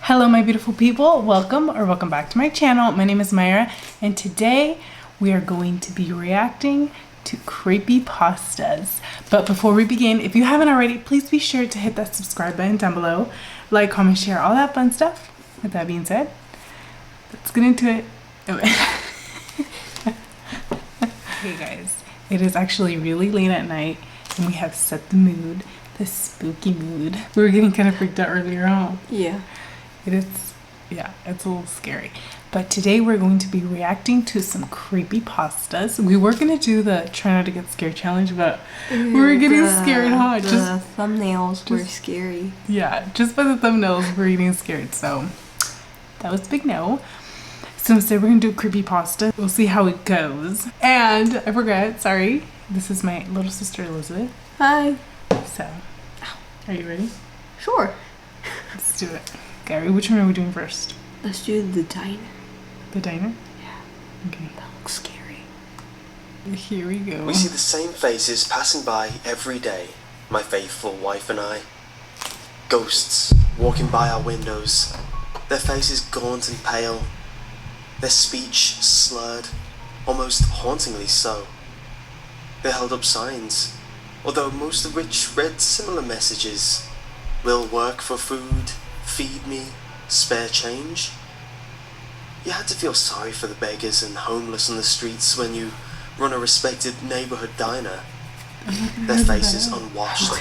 Hello my beautiful people, welcome back to my channel. My name is Mayra and today we are going to be reacting to creepypastas. But before we begin, if you haven't already, please be sure to hit that subscribe button down below. Like, comment, share, all that fun stuff. With that being said, let's get into it. Hey guys, it is actually really late at night and we have set the mood, the spooky mood. We were getting kind of freaked out earlier on. Yeah. It's a little scary. But today we're going to be reacting to some creepypastas. We were going to do the try not to get scared challenge, but we were getting scared, huh? The thumbnails were scary. Yeah, just by the thumbnails we're getting scared. So that was a big no. So instead we're going to do creepypasta. We'll see how it goes. And I forgot, sorry. This is my little sister Elizabeth. Hi. So, are you ready? Sure. Let's do it. Okay, which one are we doing first? Let's do the diner. The diner? Yeah. Okay. That looks scary. Here we go. We see the same faces passing by every day, my faithful wife and I. Ghosts walking by our windows, their faces gaunt and pale, their speech slurred, almost hauntingly so. They held up signs, although most of which read similar messages. Will work for food, feed me, spare change. You had to feel sorry for the beggars and homeless on the streets when you run a respected neighborhood diner. Their faces unwashed.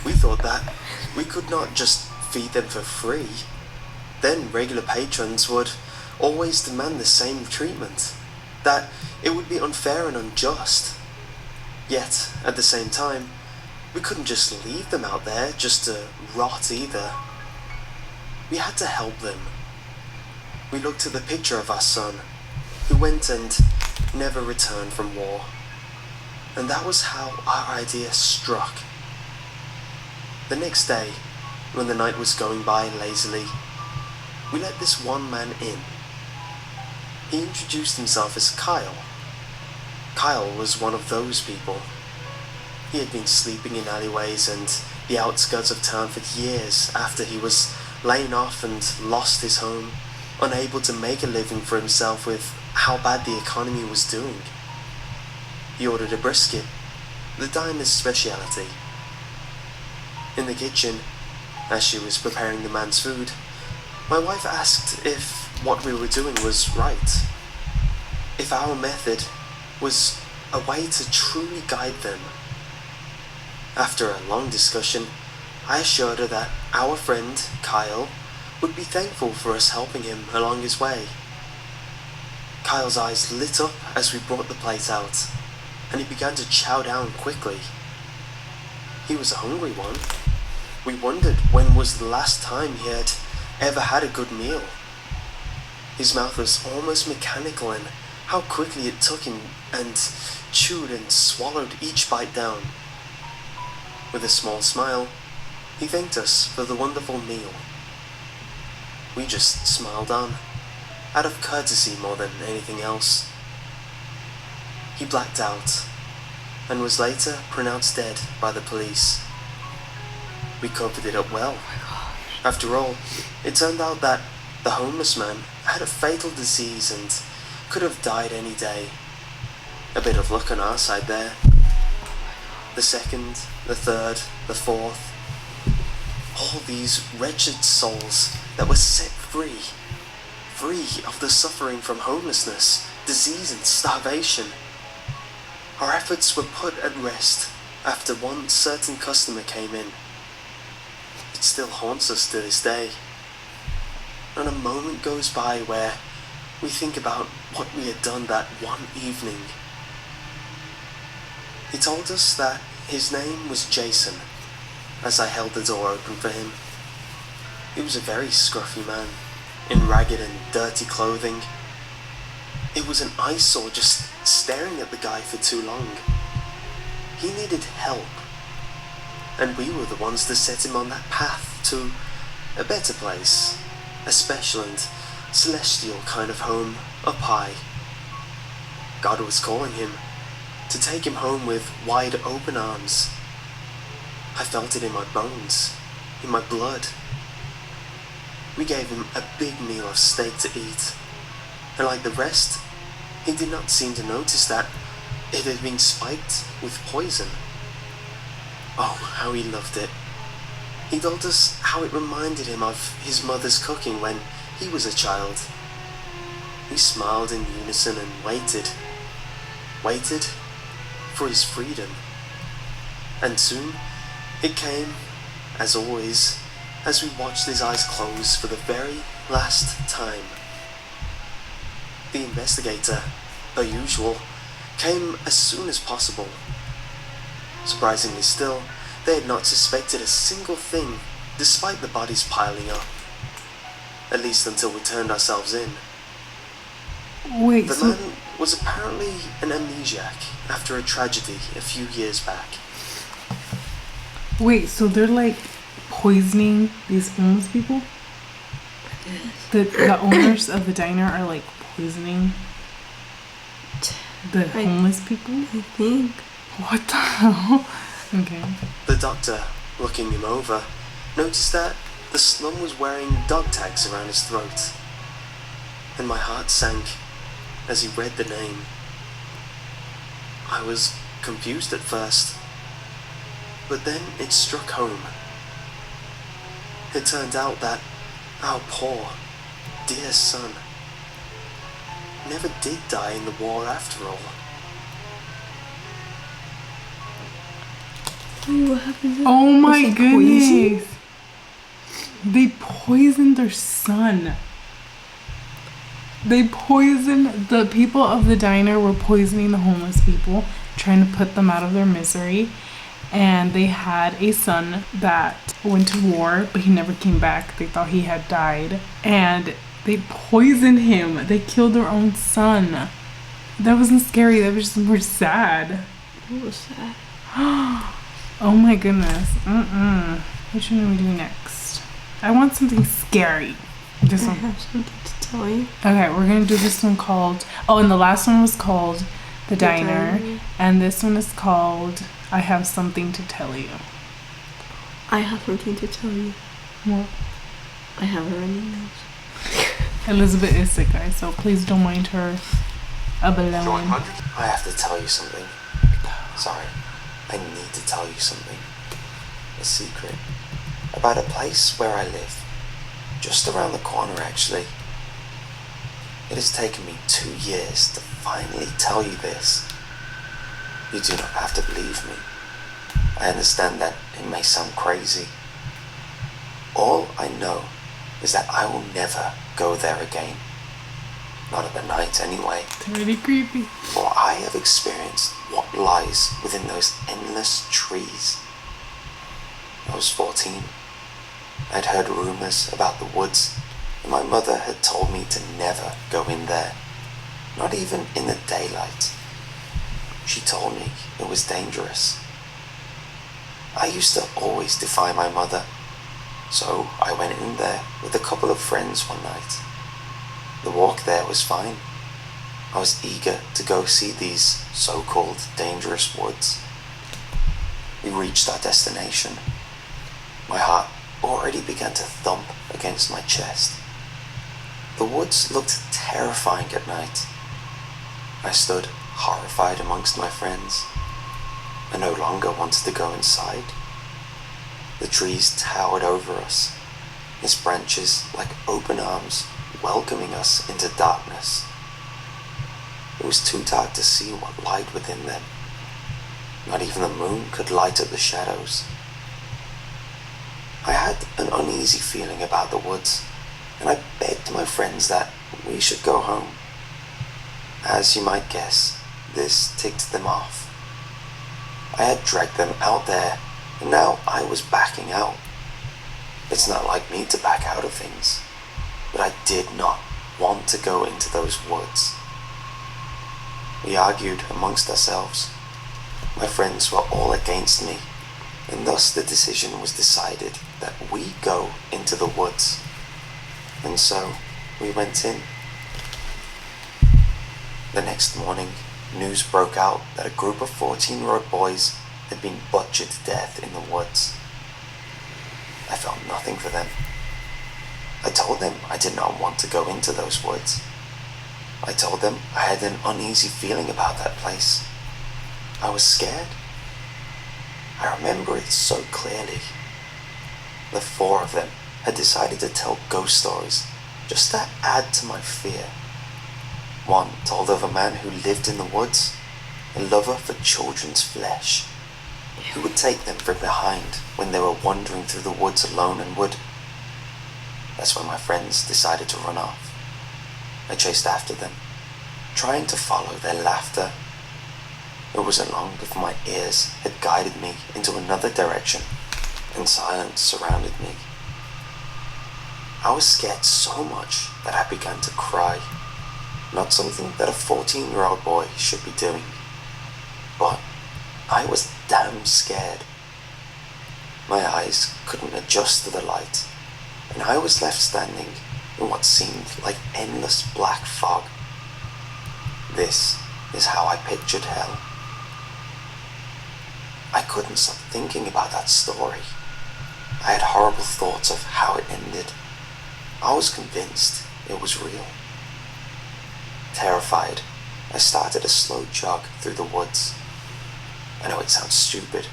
We thought that we could not just feed them for free. Then regular patrons would always demand the same treatment. That it would be unfair and unjust. Yet, at the same time, we couldn't just leave them out there just to rot either. We had to help them. We looked at the picture of our son, who went and never returned from war. And that was how our idea struck. The next day, when the night was going by lazily, we let this one man in. He introduced himself as Kyle. Kyle was one of those people. He had been sleeping in alleyways and the outskirts of town for years after he was laid off and lost his home, unable to make a living for himself with how bad the economy was doing. He ordered a brisket, the diner's speciality. In the kitchen, as she was preparing the man's food, my wife asked if what we were doing was right, if our method was a way to truly guide them. After a long discussion, I assured her that our friend, Kyle, would be thankful for us helping him along his way. Kyle's eyes lit up as we brought the plate out, and he began to chow down quickly. He was a hungry one. We wondered when was the last time he had ever had a good meal. His mouth was almost mechanical in how quickly it took him and chewed and swallowed each bite down. With a small smile, he thanked us for the wonderful meal. We just smiled on, out of courtesy more than anything else. He blacked out, and was later pronounced dead by the police. We covered it up well. After all, it turned out that the homeless man had a fatal disease and could have died any day. A bit of luck on our side there. The second, the third, the fourth. All these wretched souls that were set free of the suffering from homelessness, disease and starvation. Our efforts were put at rest after one certain customer came in. It still haunts us to this day. Not a moment goes by where we think about what we had done that one evening. He told us that his name was Jason, as I held the door open for him. He was a very scruffy man, in ragged and dirty clothing. It was an eyesore just staring at the guy for too long. He needed help, and we were the ones that set him on that path to a better place, a special and celestial kind of home up high. God was calling him to take him home with wide open arms. I felt it in my bones, in my blood. We gave him a big meal of steak to eat, and like the rest, he did not seem to notice that it had been spiked with poison. Oh, how he loved it. He told us how it reminded him of his mother's cooking when he was a child. We smiled in unison and waited for his freedom. And soon it came, as always, as we watched his eyes close for the very last time. The investigator, per usual, came as soon as possible. Surprisingly still, they had not suspected a single thing, despite the bodies piling up. At least until we turned ourselves in. Wait, The so man was apparently an amnesiac after a tragedy a few years back. they're like poisoning these homeless people? The owners of the diner are like poisoning the homeless people? I think. What the hell? Okay. The doctor, looking him over, noticed that the slum was wearing dog tags around his throat. And my heart sank as he read the name. I was confused at first, but then it struck home. It turned out that our poor, dear son never did die in the war after all. Wait, what happened? Oh my Was he goodness. poisoned? They poisoned their son. They poisoned the people of the diner were poisoning the homeless people, trying to put them out of their misery. And they had a son that went to war, but he never came back. They thought he had died. And they poisoned him. They killed their own son. That wasn't scary. That was just more sad. What was that? Oh my goodness. Which one do we do next? I want something scary. This I one. have something to tell you. Okay, we're gonna do this one called. Oh, and the last one was called The Diner. And this one is called I Have Something to Tell You. I have something to tell you. What? I have a running nose. Elizabeth is sick, guys, so please don't mind her alone. I have to tell you something. Sorry, I need to tell you something. A secret. About a place where I live. Just around the corner, actually. It has taken me 2 years to finally tell you this. You do not have to believe me. I understand that it may sound crazy. All I know is that I will never go there again. Not at the night, anyway. It's really creepy. For I have experienced what lies within those endless trees. I was 14. I'd heard rumors about the woods, and my mother had told me to never go in there, not even in the daylight. She told me it was dangerous. I used to always defy my mother, so I went in there with a couple of friends one night. The walk there was fine. I was eager to go see these so-called dangerous woods. We reached our destination. My heart already began to thump against my chest. The woods looked terrifying at night. I stood horrified amongst my friends. I no longer wanted to go inside. The trees towered over us, its branches like open arms welcoming us into darkness. It was too dark to see what lied within them. Not even the moon could light up the shadows. I had an uneasy feeling about the woods, and I begged my friends that we should go home. As you might guess, this ticked them off. I had dragged them out there, and now I was backing out. It's not like me to back out of things, but I did not want to go into those woods. We argued amongst ourselves. My friends were all against me, and thus the decision was decided that we go into the woods. And so we went in. The next morning, news broke out that a group of 14-year-old boys had been butchered to death in the woods. I felt nothing for them. I told them I did not want to go into those woods. I told them I had an uneasy feeling about that place. I was scared. I remember it so clearly. The four of them had decided to tell ghost stories just to add to my fear. One told of a man who lived in the woods, a lover for children's flesh, who would take them from behind when they were wandering through the woods alone and would. That's when my friends decided to run off. I chased after them, trying to follow their laughter. It wasn't long before my ears had guided me into another direction, and silence surrounded me. I was scared so much that I began to cry. Not something that a 14-year-old boy should be doing. But I was damn scared. My eyes couldn't adjust to the light, and I was left standing in what seemed like endless black fog. This is how I pictured hell. I couldn't stop thinking about that story. I had horrible thoughts of how it ended. I was convinced it was real. Terrified, I started a slow jog through the woods. I know it sounds stupid,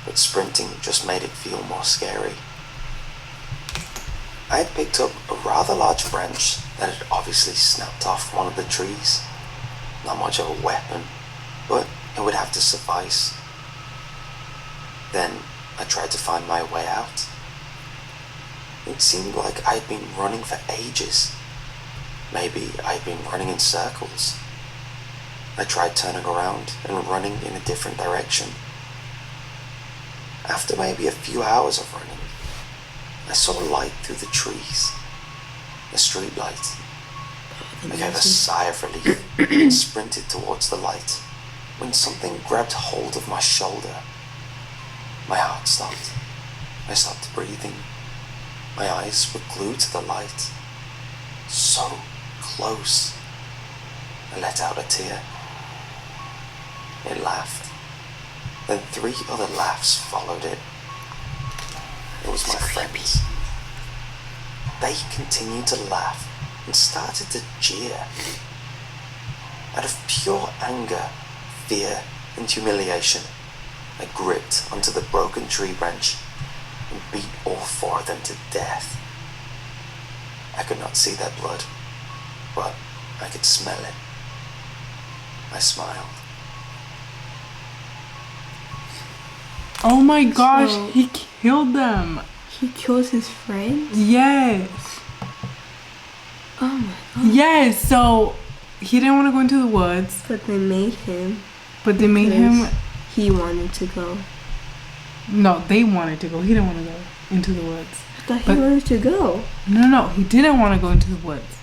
but sprinting just made it feel more scary. I had picked up a rather large branch that had obviously snapped off one of the trees. Not much of a weapon, but it would have to suffice. Then I tried to find my way out. It seemed like I had been running for ages. Maybe I had been running in circles. I tried turning around and running in a different direction. After maybe a few hours of running, I saw a light through the trees. A street light. I gave a sigh of relief and sprinted towards the light when something grabbed hold of my shoulder. My heart stopped. I stopped breathing. My eyes were glued to the light. So close. I let out a tear. It laughed. Then 3 other laughs followed it. It was my friends. They continued to laugh and started to jeer. Out of pure anger, fear, and humiliation, I gripped onto the broken tree branch and beat all 4 of them to death. I could not see their blood, but I could smell it. I smiled. Oh my gosh, So- he killed them. He kills his friends? Yes. Oh my god. Yes, so he didn't want to go into the woods, But they made him. but they made him. because He wanted to go. No, they wanted to go. He didn't want to go into the woods. I thought But- he wanted to go. No, he didn't want to go into the woods.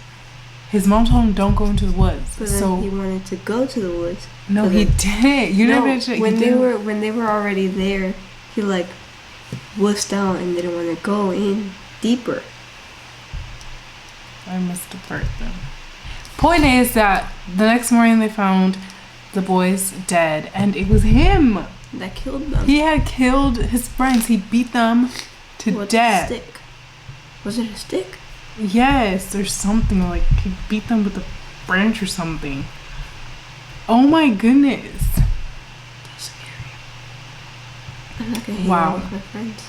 His mom told him don't go into the woods. But then So he wanted to go to the woods. no, but he then- didn't. You No, never. He when they didn't. when they were already there, he like wussed out and didn't want to go in deeper. I must have hurt them. Point is that the next morning they found the boys dead, and it was him. That killed them. He had killed his friends. He beat them to With a death. stick. Was it a stick? Yes, there's something like he beat them with a branch or something. Oh my goodness. That's scary. I'm not gonna hang Wow. out with my friends.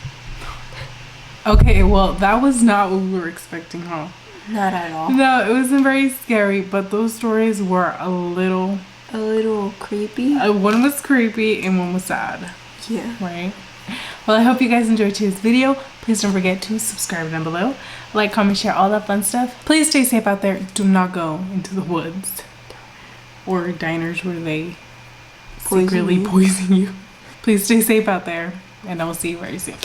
Okay, well that was not what we were expecting, huh? Not at all. No, it wasn't very scary, but those stories were a little. A little creepy. One was creepy and one was sad, Yeah. right? Well, I hope you guys enjoyed today's video. Please don't forget to subscribe down below. Like, comment, share, all that fun stuff. Please stay safe out there. Do not go into the woods or diners where they secretly you. poison you. Please stay safe out there, and I will see you very soon.